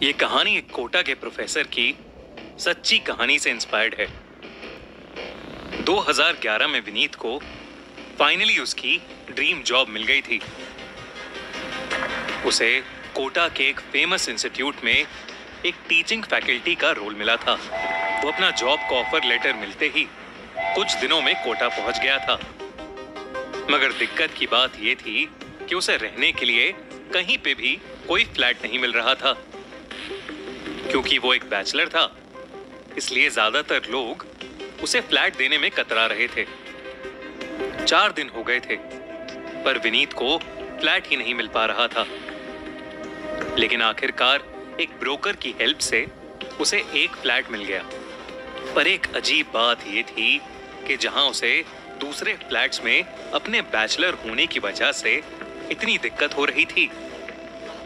ये कहानी एक कोटा के प्रोफेसर की सच्ची कहानी से इंस्पायर्ड है। 2011 में विनीत को फाइनली उसकी ड्रीम जॉब मिल गई थी। उसे कोटा के एक फेमस इंस्टीट्यूट में एक टीचिंग फैकल्टी का रोल मिला था। वो अपना जॉब का ऑफर लेटर मिलते ही कुछ दिनों में कोटा पहुंच गया था। मगर दिक्कत की बात यह थी कि उसे रहने के लिए कहीं पे भी कोई फ्लैट नहीं मिल रहा था। क्योंकि वो एक बैचलर था, इसलिए ज्यादातर लोग उसे फ्लैट देने में कतरा रहे थे। 4 दिन हो गए थे, पर विनीत को फ्लैट ही नहीं मिल पा रहा था। लेकिन आखिरकार एक ब्रोकर की हेल्प से उसे एक फ्लैट मिल गया। पर एक अजीब बात यह थी कि जहां उसे दूसरे फ्लैट्स में अपने बैचलर होने की वजह से इतनी दिक्कत हो रही थी,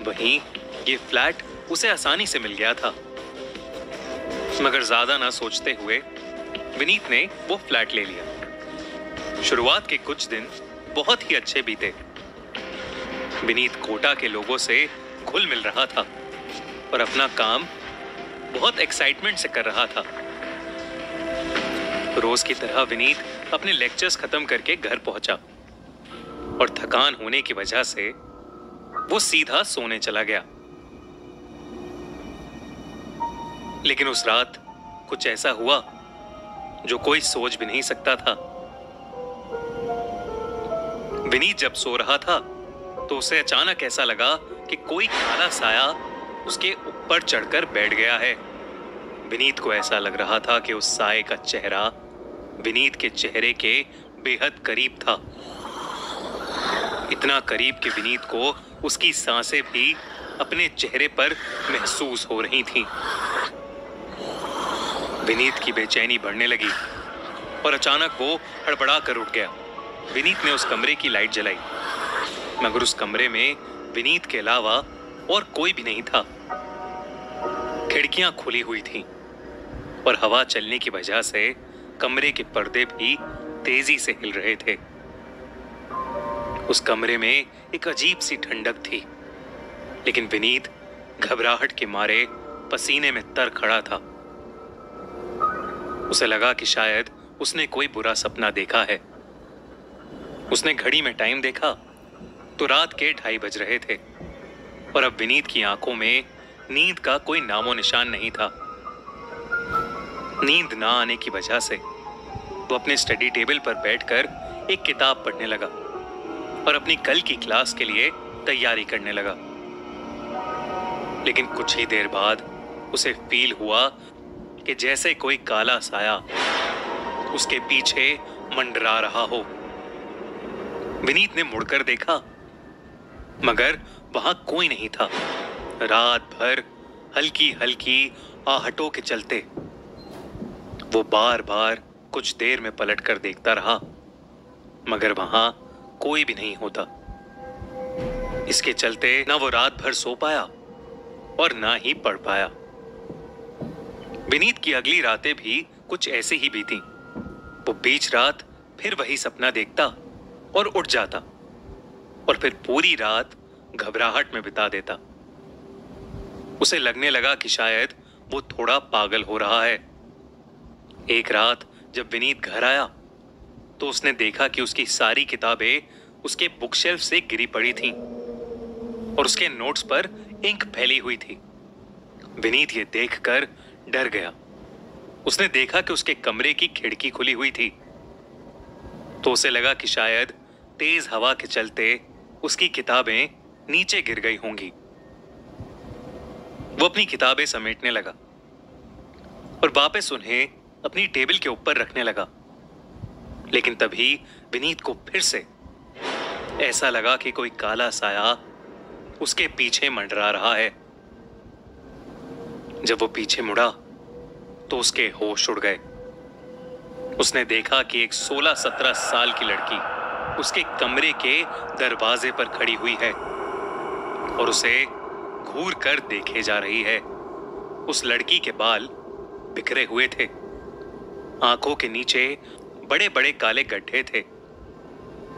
वहीं ये फ्लैट उसे आसानी से मिल गया था। मगर ज्यादा ना सोचते हुए विनीत ने वो फ्लैट ले लिया। शुरुआत के कुछ दिन बहुत ही अच्छे बीते। विनीत कोटा के लोगों से घुल मिल रहा था और अपना काम बहुत एक्साइटमेंट से कर रहा था। रोज की तरह विनीत अपने लेक्चर्स खत्म करके घर पहुंचा और थकान होने की वजह से वो सीधा सोने चला गया। लेकिन उस रात कुछ ऐसा हुआ जो कोई सोच भी नहीं सकता था। विनीत जब सो रहा था तो उसे अचानक ऐसा लगा कि कोई काला साया उसके ऊपर चढ़कर बैठ गया है। विनीत को ऐसा लग रहा था कि उस साए का चेहरा विनीत के चेहरे के बेहद करीब था। इतना करीब कि विनीत को उसकी सांसें भी अपने चेहरे पर महसूस हो रही थीं। विनीत की बेचैनी बढ़ने लगी और अचानक वो हड़बड़ा कर उठ गया। विनीत ने उस कमरे की लाइट जलाई, मगर उस कमरे में विनीत के अलावा और कोई भी नहीं था। खिड़कियां खुली हुई थीं और हवा चलने की वजह से कमरे के पर्दे भी तेजी से हिल रहे थे। उस कमरे में एक अजीब सी ठंडक थी, लेकिन विनीत घबराहट के मारे पसीने में तर खड़ा था। उसे लगा कि शायद उसने कोई बुरा सपना देखा है। उसने घड़ी में टाइम देखा तो रात के 2:30 बज रहे थे और अब विनीत की आंखों में नींद का कोई नामो निशान नहीं था। नींद ना आने की वजह से वो अपने स्टडी टेबल पर बैठकर एक किताब पढ़ने लगा और अपनी कल की क्लास के लिए तैयारी करने लगा। लेकिन कुछ ही देर बाद उसे फील हुआ कि जैसे कोई काला साया उसके पीछे मंडरा रहा हो। विनीत ने मुड़कर देखा, मगर वहां कोई नहीं था। रात भर हल्की हल्की आहटों के चलते वो बार बार कुछ देर में पलट कर देखता रहा, मगर वहां कोई भी नहीं होता। इसके चलते ना वो रात भर सो पाया और ना ही पढ़ पाया। विनीत की अगली रातें भी कुछ ऐसे ही बीती। वो बीच रात फिर वही सपना देखता और उठ जाता और फिर पूरी रात घबराहट में बिता देता। उसे लगने लगा कि शायद वो थोड़ा पागल हो रहा है। एक रात जब विनीत घर आया तो उसने देखा कि उसकी सारी किताबें उसके बुकशेल्फ से गिरी पड़ी थीं और उसके नोट्स पर इंक फैली हुई थी। विनीत ये देखकर डर गया। उसने देखा कि उसके कमरे की खिड़की खुली हुई थी, तो उसे लगा कि शायद तेज हवा के चलते उसकी किताबें नीचे गिर गई होंगी। वो अपनी किताबें समेटने लगा और वापस उन्हें अपनी टेबल के ऊपर रखने लगा। लेकिन तभी विनीत को फिर से ऐसा लगा कि कोई काला साया उसके पीछे मंडरा रहा है। जब वो पीछे मुड़ा तो उसके होश उड़ गए। उसने देखा कि एक 16-17 साल की लड़की उसके कमरे के दरवाजे पर खड़ी हुई है और उसे घूर कर देखे जा रही है। उस लड़की के बाल बिखरे हुए थे, आंखों के नीचे बड़े बड़े काले गड्ढे थे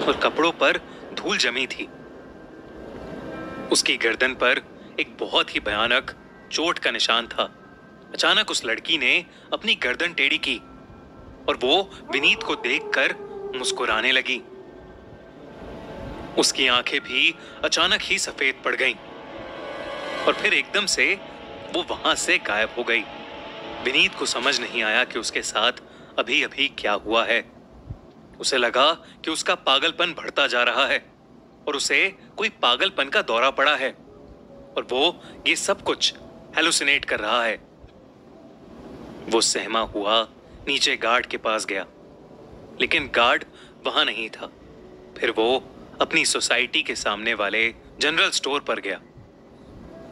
और कपड़ों पर धूल जमी थी। उसकी गर्दन पर एक बहुत ही भयानक चोट का निशान था। अचानक उस लड़की ने अपनी गर्दन टेढ़ी की और वो विनीत को देखकर मुस्कुराने लगी। उसकी आंखें भी अचानक ही सफेद पड़ गईं और फिर एकदम से वो वहां से गायब हो गई। विनीत को समझ नहीं आया कि उसके साथ अभी अभी क्या हुआ है। उसे लगा कि उसका पागलपन बढ़ता जा रहा है और उसे कोई पागलपन का दौरा पड़ा है और वो ये सब कुछ हेलुसिनेट कर रहा है। वो सहमा हुआ नीचे गार्ड के पास गया, लेकिन गार्ड वहां नहीं था। फिर वो अपनी सोसाइटी के सामने वाले जनरल स्टोर पर गया।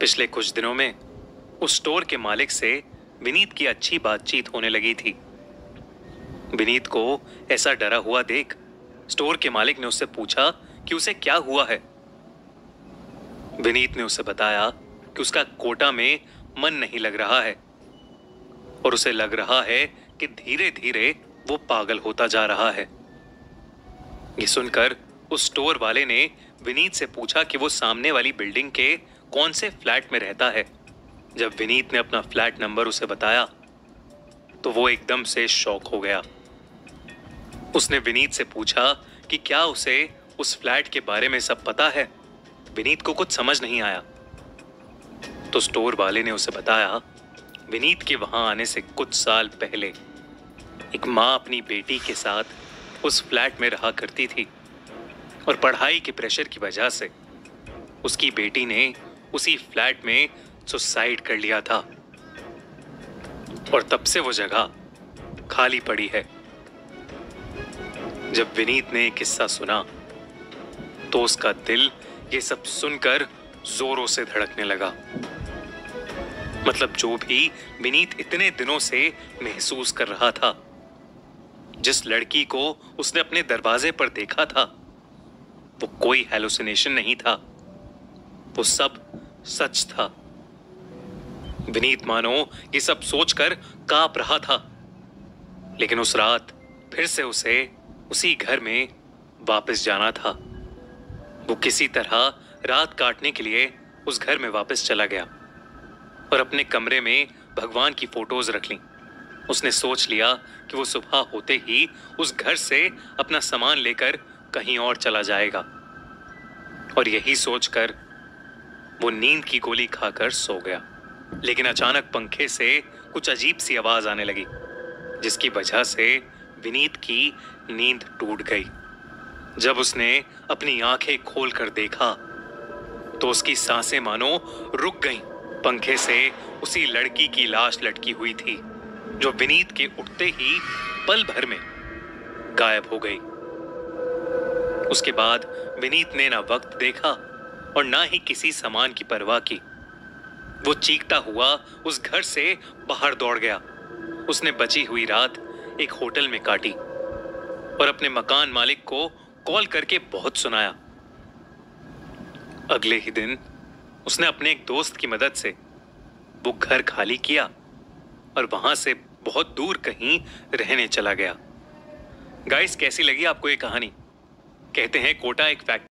पिछले कुछ दिनों में उस स्टोर के मालिक से विनीत की अच्छी बातचीत होने लगी थी। विनीत को ऐसा डरा हुआ देख स्टोर के मालिक ने उससे पूछा कि उसे क्या हुआ है। विनीत ने उसे बताया कि उसका कोटा में मन नहीं लग रहा है और उसे लग रहा है कि धीरे धीरे वो पागल होता जा रहा है। ये सुनकर उस स्टोर वाले ने विनीत से पूछा कि वो सामने वाली बिल्डिंग के कौन से फ्लैट में रहता है। जब विनीत ने अपना फ्लैट नंबर उसे बताया तो वो एकदम से शॉक हो गया। उसने विनीत से पूछा कि क्या उसे उस फ्लैट के बारे में सब पता है। विनीत को कुछ समझ नहीं आया तो स्टोर वाले ने उसे बताया विनीत के वहां आने से कुछ साल पहले एक माँ अपनी बेटी के साथ उस फ्लैट में रहा करती थी और पढ़ाई के प्रेशर की वजह से उसकी बेटी ने उसी फ्लैट में सुसाइड कर लिया था और तब से वो जगह खाली पड़ी है। जब विनीत ने किस्सा सुना तो उसका दिल ये सब सुनकर जोरों से धड़कने लगा। मतलब जो भी विनीत इतने दिनों से महसूस कर रहा था, जिस लड़की को उसने अपने दरवाजे पर देखा था, वो कोई हेलुसिनेशन नहीं था, वो सब सच था। विनीत मानो ये सब सोचकर कांप रहा था, लेकिन उस रात फिर से उसे उसी घर में वापस जाना था। वो किसी तरह रात काटने के लिए उस घर में वापस चला गया और अपने कमरे में भगवान की फोटोज रख लीं। उसने सोच लिया कि वो सुबह होते ही उस घर से अपना सामान लेकर कहीं और चला जाएगा और यही सोचकर वो नींद की गोली खाकर सो गया। लेकिन अचानक पंखे से कुछ अजीब सी आवाज आने लगी, जिसकी वजह से विनीत की नींद टूट गई। जब उसने अपनी आंखें खोलकर देखा तो उसकी सांसें मानो रुक गईं। पंखे से उसी लड़की की लाश लटकी हुई थी जो विनीत के उठते ही पल भर में गायब हो गई। उसके बाद विनीत ने ना वक्त देखा और ना ही किसी सामान की परवाह की। वो चीखता हुआ उस घर से बाहर दौड़ गया। उसने बची हुई रात एक होटल में काटी और अपने मकान मालिक को कॉल करके बहुत सुनाया। अगले ही दिन उसने अपने एक दोस्त की मदद से वो घर खाली किया और वहां से बहुत दूर कहीं रहने चला गया। गाइस, कैसी लगी आपको ये कहानी? कहते हैं कोटा एक फैक्ट्री